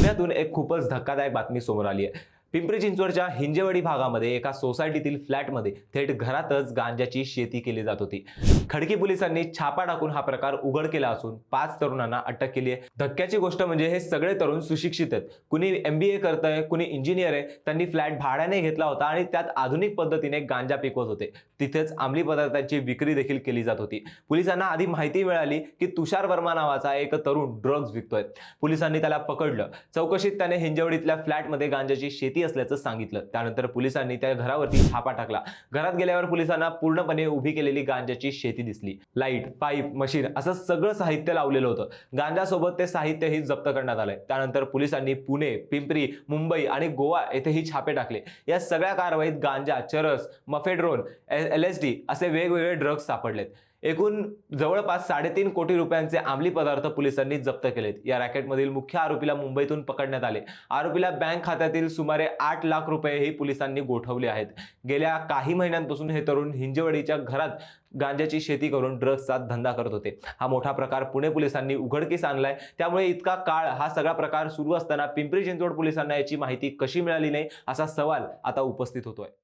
पुण्यातून एक खूपच धक्कादायक बातमी समोर आली आहे। पिंपरी चिंचवडच्या हिंजेवाडी भागामध्ये एका सोसायटीतील फ्लॅटमध्ये थेट घरातच गांजाची शेती केली जात होती। खडकी पोलिसांनी छापा टाकून हा प्रकार उघड केला असून 5 तरुणांना अटक केली आहे। धक्क्याची गोष्ट म्हणजे हे सगळे तरुण सुशिक्षित आहेत। कुणी MBA करतंय, कुणी इंजिनियर आहे। त्यांनी फ्लॅट भाड्याने घेतला होता आणि त्यात आधुनिक पद्धतीने गांजा पिकवत होते। तिथेच अंमली पदार्थांची विक्री देखील केली जात होती। पोलिसांना आधी माहिती मिळाली की तुषार वर्मा नावाचा एक तरुण ड्रग्ज विकतोय। पोलिसांनी त्याला पकडलं। चौकशीत त्याने हिंजवडीतल्या फ्लॅटमध्ये गांजाची शेती असल्याचं सांगितलं। त्यानंतर पोलिसांनी त्या घरावरती छापा टाकला। घरात गेल्यावर पोलिसांना पूर्णपणे उभी केलेली गांजाची शेती दिसली। लाईट, पाईप, मशीन असं सगळं साहित्य लावलेलं होतं। गांजासोबत ते साहित्यही जप्त करण्यात आलंय। त्यानंतर पोलिसांनी पुणे, पिंपरी, मुंबई आणि गोवा येथेही छापे टाकले। या सगळ्या कारवाईत गांजा, चरस, मफेड्रोन, LSD असे वेगवेगळे ड्रग्ज सापडलेत। एकूण जवळपास 3.5 कोटी रुपयांचे अंमली पदार्थ पोलिसांनी जप्त केलेत। या रॅकेटमधील मुख्य आरोपीला मुंबईतून पकडण्यात आले। आरोपीला बँक खात्यातील सुमारे 8 लाख रुपयेही पोलिसांनी गोठवले आहेत। गेल्या काही महिन्यांपासून हे तरुण हिंजवडीच्या घरात गांजाची शेती करून ड्रग्जचा धंदा करत होते। हा मोठा प्रकार पुणे पोलिसांनी उघडकीस आणलाय। त्यामुळे इतका काळ हा सगळा प्रकार सुरू असताना पिंपरी चिंचवड पोलिसांना याची माहिती कशी मिळाली नाही असा सवाल आता उपस्थित होतोय।